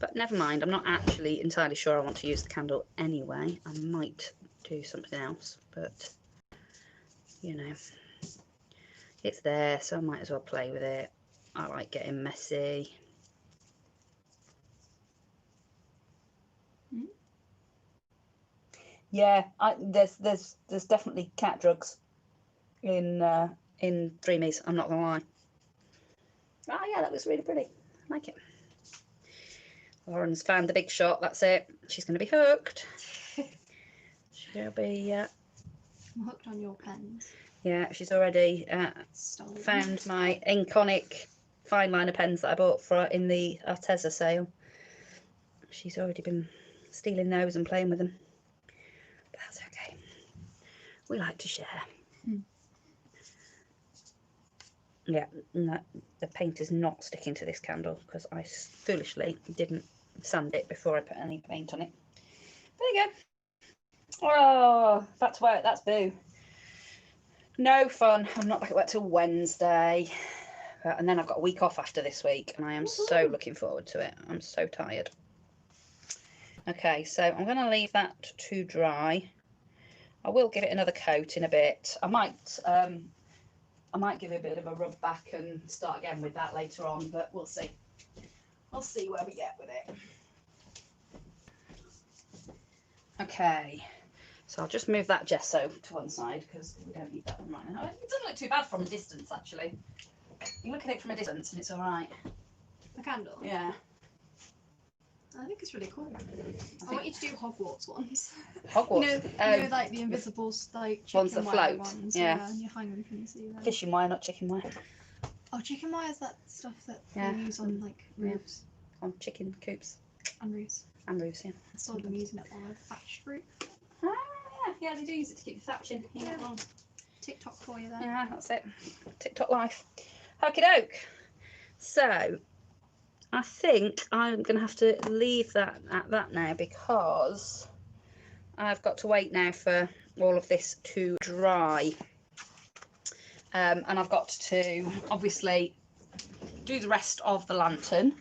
But never mind, I'm not actually entirely sure I want to use the candle anyway. I might do something else, but it's there, so I might as well play with it. I like getting messy. Yeah, there's definitely cat drugs in Dreamies. I'm not gonna lie. Oh yeah, that was really pretty. I like it. Lauren's found the big shot. That's it. She's gonna be hooked. She'll be.
I'm hooked on your pens.
Yeah, she's already found my Inconic fine liner pens that I bought in the Arteza sale. She's already been stealing those and playing with them. But that's okay. We like to share. Yeah, no, the paint is not sticking to this candle because I foolishly didn't sand it before I put any paint on it. There you go. Oh, back to work. That's boo. No fun. I'm not back at work till Wednesday. And then I've got a week off after this week, and I am so looking forward to it. I'm so tired. Okay, so I'm going to leave that to dry. I will give it another coat in a bit. I might give it a bit of a rub back and start again with that later on, but we'll see. We'll see where we get with it. Okay, so I'll just move that gesso to one side because we don't need that one right now. It doesn't look too bad from a distance, actually. You look at it from a distance and it's all right.
The candle?
Yeah.
I think it's really cool. I want you to do Hogwarts ones.
Hogwarts.
You know, like the invisible, like chicken
ones that
wire
float.
ones.
Yeah.
And you hang them and see them.
Fishing wire, not chicken wire.
Oh, chicken wire is that stuff that
Yeah.
they use on like roofs.
On chicken coops.
And roofs.
And roofs, yeah.
I saw them using it on a thatched roof.
Ah, yeah, they do use it to keep the thatching.
Yeah. TikTok for you there.
Yeah, that's it. TikTok life. Okie doke. So, I think I'm going to have to leave that at that now because I've got to wait now for all of this to dry. And I've got to obviously do the rest of the lantern.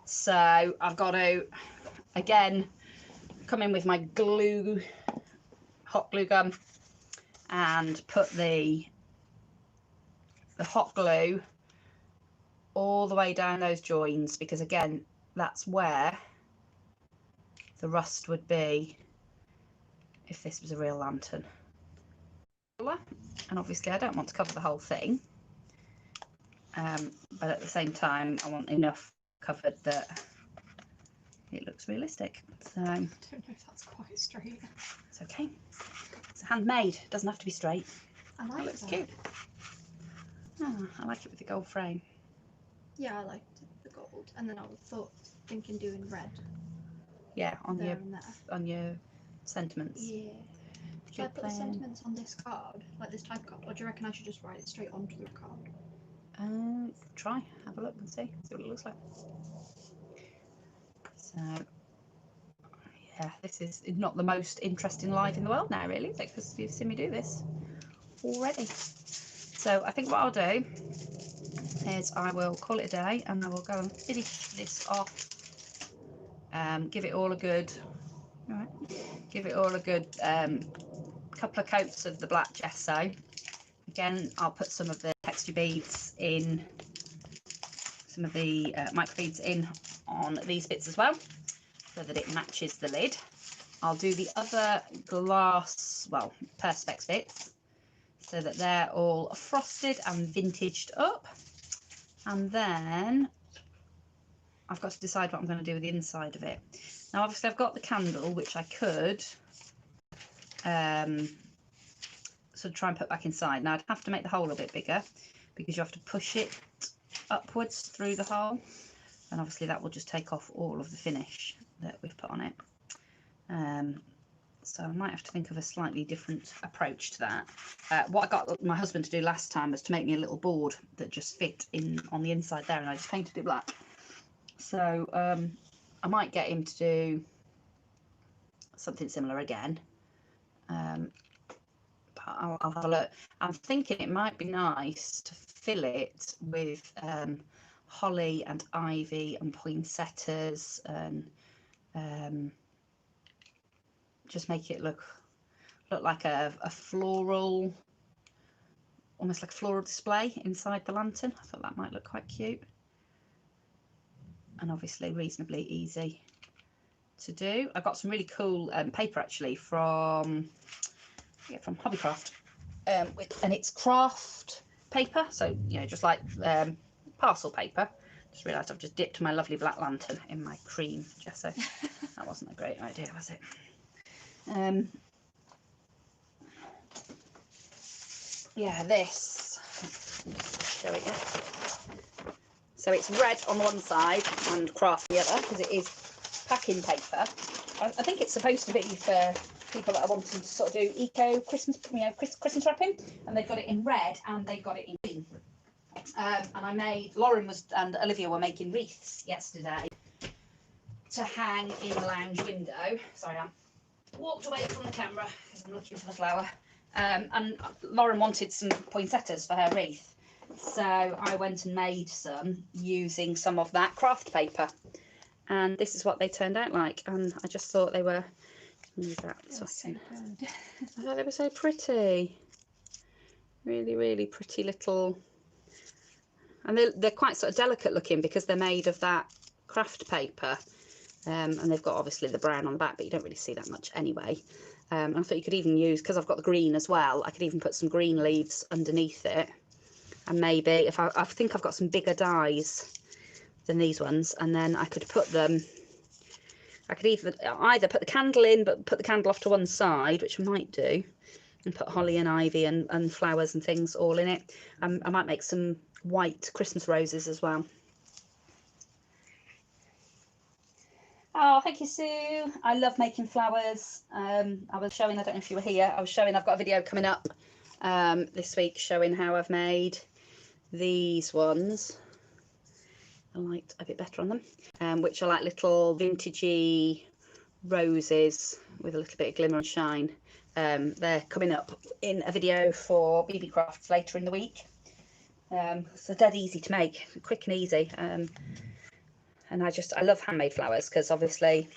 So I've got to, again, come in with my glue, hot glue gun, and put the hot glue all the way down those joins, because again, that's where the rust would be if this was a real lantern. And obviously I don't want to cover the whole thing, but at the same time I want enough covered that it looks realistic. So I
don't know if that's quite straight.
It's okay. It's handmade, it doesn't have to be straight.
I like
it looks
that.
cute. Oh, I like it with the gold frame.
Yeah, I liked the gold, and then I was thinking doing red.
Yeah, on
there
your
and there.
on your sentiments.
Yeah. Should I put the sentiments on this card, like this type card, or do you reckon I should just write it straight onto the card?
Try, have a look and see what it looks like. So, yeah, this is not the most interesting live in the world now, really, because you've seen me do this already. So I think what I'll do is I will call it a day, and I will go and finish this off. Give it all a good, couple of coats of the black gesso. Again, I'll put some of the texture beads in, some of the microbeads in on these bits as well, so that it matches the lid. I'll do the other glass, well, perspex bits, so that they're all frosted and vintaged up. And then I've got to decide what I'm going to do with the inside of it. Now, obviously, I've got the candle, which I could sort of try and put back inside. Now, I'd have to make the hole a bit bigger because you have to push it upwards through the hole. And obviously, that will just take off all of the finish that we've put on it. So I might have to think of a slightly different approach to that. What I got my husband to do last time was to make me a little board that just fit in on the inside there, and I just painted it black. So I might get him to do something similar again. But I'll have a look. I'm thinking it might be nice to fill it with holly and ivy and poinsettias, and just make it look like a floral, almost like a floral display inside the lantern. I thought that might look quite cute, and obviously reasonably easy to do. I got some really cool paper actually from Hobbycraft, and it's craft paper, so just like parcel paper. Just realised I've just dipped my lovely black lantern in my cream gesso. That wasn't a great idea, was it? Yeah, this. There we go. So it's red on one side and craft the other, because it is packing paper. I think it's supposed to be for people that are wanting to sort of do eco Christmas, Christmas wrapping, and they've got it in red and they've got it in green. And Lauren and Olivia were making wreaths yesterday to hang in the lounge window. Sorry, I walked away from the camera because I'm looking for the flower. And Lauren wanted some poinsettias for her wreath, so I went and made some using some of that craft paper, and this is what they turned out like. And I just thought they were, use that so I thought they were so pretty, really, really pretty little, and they're quite sort of delicate looking because they're made of that craft paper. And they've got obviously the brown on the back, but you don't really see that much anyway. And I thought you could even use, because I've got the green as well, I could even put some green leaves underneath it. And maybe, if I think I've got some bigger dies than these ones, and then I could put them I could either put the candle in, but put the candle off to one side, which I might do, and put holly and ivy and flowers and things all in it. I might make some white Christmas roses as well. Oh, thank you, Sue. I love making flowers. I was showing, I don't know if you were here, I was showing, I've got a video coming up this week showing how I've made these ones. I liked a bit better on them, which are like little vintagey roses with a little bit of glimmer and shine. They're coming up in a video for BB Crafts later in the week. So dead easy to make, quick and easy. And I love handmade flowers because obviously,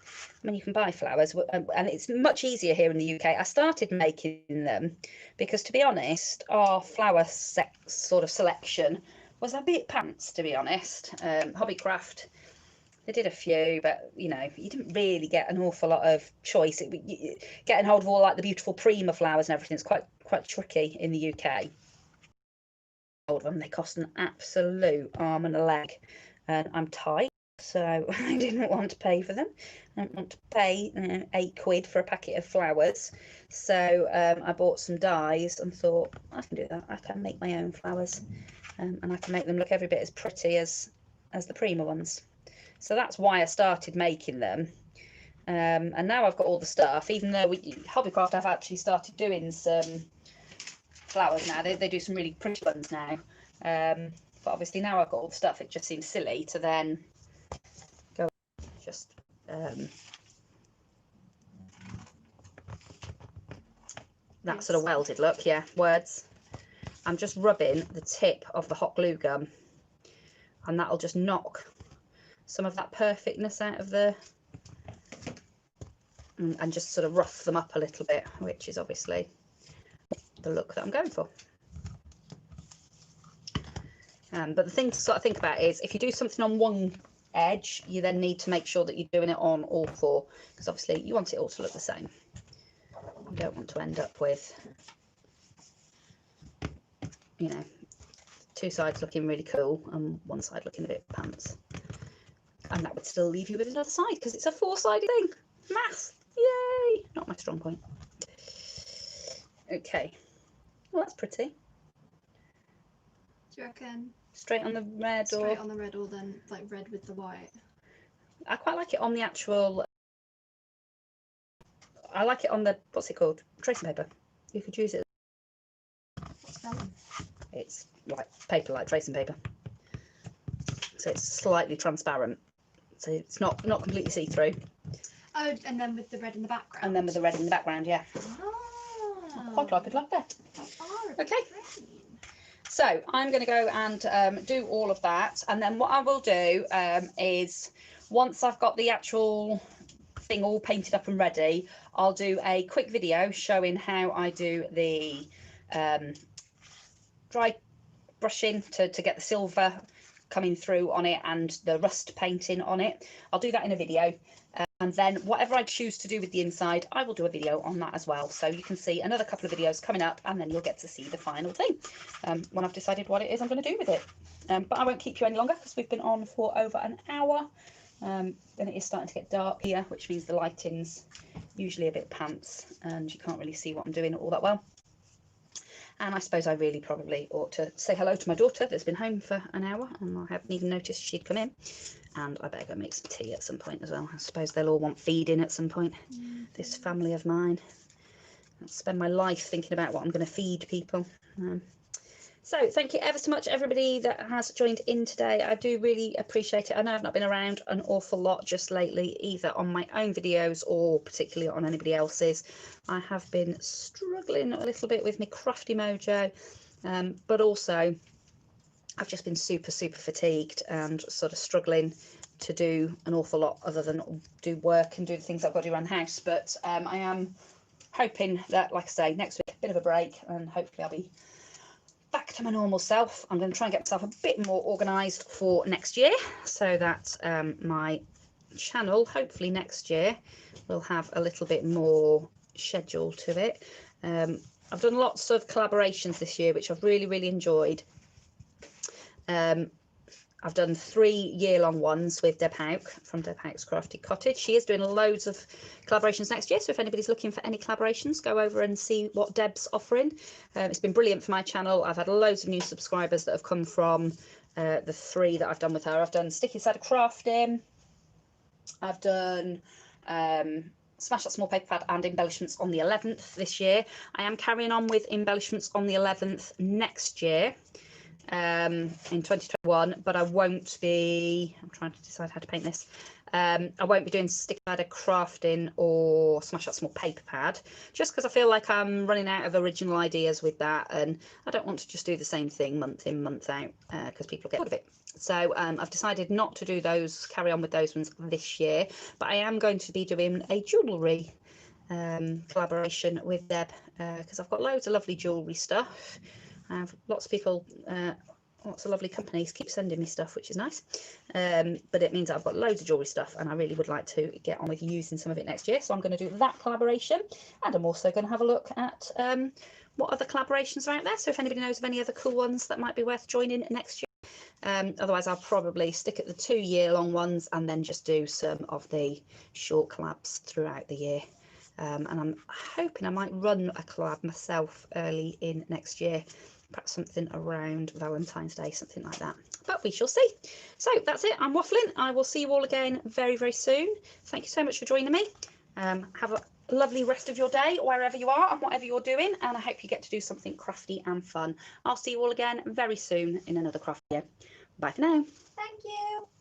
I mean, you can buy flowers and it's much easier here in the UK. I started making them because, to be honest, our flower sort of selection was a bit pants, to be honest. Hobbycraft, they did a few, but you know, you didn't really get an awful lot of choice. Getting hold of all like the beautiful Prima flowers and everything is quite tricky in the UK. Hold of them, they cost an absolute arm and a leg. And I'm tight, so I didn't want to pay for them. I don't want to pay £8 for a packet of flowers. So I bought some dies and thought, I can do that. I can make my own flowers, and I can make them look every bit as pretty as the Prima ones. So that's why I started making them. And now I've got all the stuff, even though Hobbycraft have actually started doing some flowers now. They do some really pretty ones now. But obviously now I've got all the stuff, it just seems silly to then go just that sort of welded look. Yeah, words. I'm just rubbing the tip of the hot glue gun, and that'll just knock some of that perfectness out of the and just sort of rough them up a little bit, which is obviously the look that I'm going for. But the thing to sort of think about is, if you do something on one edge, you then need to make sure that you're doing it on all four, because obviously you want it all to look the same. You don't want to end up with, you know, two sides looking really cool and one side looking a bit pants. And that would still leave you with another side, because it's a four-sided thing. Maths, yay! Not my strong point. Okay, well, that's pretty.
Do you reckon
straight on the red,
straight on the red, or then like red with the white?
I quite like it on the actual, I like it on the, what's it called, tracing paper. You could use it.
What's vellum?
It's like paper, like tracing paper, so it's slightly transparent, so it's not completely see-through.
Oh, and then with the red in the background.
And then with the red in the background, yeah.
Oh,
Quite like it like that. Okay.
Brain.
So I'm going to go and do all of that, and then what I will do is, once I've got the actual thing all painted up and ready, I'll do a quick video showing how I do the dry brushing to get the silver coming through on it and the rust painting on it. I'll do that in a video. And then whatever I choose to do with the inside, I will do a video on that as well. So you can see another couple of videos coming up, and then you'll get to see the final thing when I've decided what it is I'm going to do with it. But I won't keep you any longer, because we've been on for over an hour. And it is starting to get dark here, which means the lighting's usually a bit pants and you can't really see what I'm doing all that well. And I suppose I really probably ought to say hello to my daughter that's been home for an hour, and I haven't even noticed she'd come in. And I better go make some tea at some point as well. I suppose they'll all want feeding at some point. This family of mine. I'll spend my life thinking about what I'm going to feed people. So thank you ever so much, everybody that has joined in today. I do really appreciate it. I know I've not been around an awful lot just lately, either on my own videos or particularly on anybody else's. I have been struggling a little bit with my crafty mojo, but also I've just been super fatigued and sort of struggling to do an awful lot other than do work and do the things I've got to do around the house. But I am hoping that, like I say, next week, a bit of a break, and hopefully I'll be back to my normal self. I'm going to try and get myself a bit more organised for next year, so that my channel, hopefully next year, will have a little bit more schedule to it. I've done lots of collaborations this year, which I've really enjoyed. I've done 3 year-long ones with Deb Houck from Deb Houck's Crafty Cottage. She is doing loads of collaborations next year, so if anybody's looking for any collaborations, go over and see what Deb's offering. It's been brilliant for my channel. I've had loads of new subscribers that have come from the 3 that I've done with her. I've done Sticky Side of Crafting, I've done Smash That Small Paper Pad and embellishments on the 11th this year. I am carrying on with embellishments on the 11th next year. In 2021, but I won't be, I'm trying to decide how to paint this. I won't be doing Sticky Side of Crafting or Smash That Small Paper Pad, just because I feel like I'm running out of original ideas with that, and I don't want to just do the same thing month in, month out, because people get bored of it. So I've decided not to do those, carry on with those ones this year, but I am going to be doing a jewellery collaboration with Deb, because I've got loads of lovely jewellery stuff. I have lots of people, lots of lovely companies keep sending me stuff, which is nice. But it means I've got loads of jewellery stuff, and I really would like to get on with using some of it next year. So I'm going to do that collaboration, and I'm also going to have a look at what other collaborations are out there. So if anybody knows of any other cool ones that might be worth joining next year. Otherwise, I'll probably stick at the 2 year-long ones and then just do some of the short collabs throughout the year. And I'm hoping I might run a collab myself early in next year. Perhaps something around Valentine's Day, something like that. But we shall see. So that's it. I'm waffling. I will see you all again very, very soon. Thank you so much for joining me. Have a lovely rest of your day, wherever you are and whatever you're doing. And I hope you get to do something crafty and fun. I'll see you all again very soon in another craft video. Bye for now.
Thank you.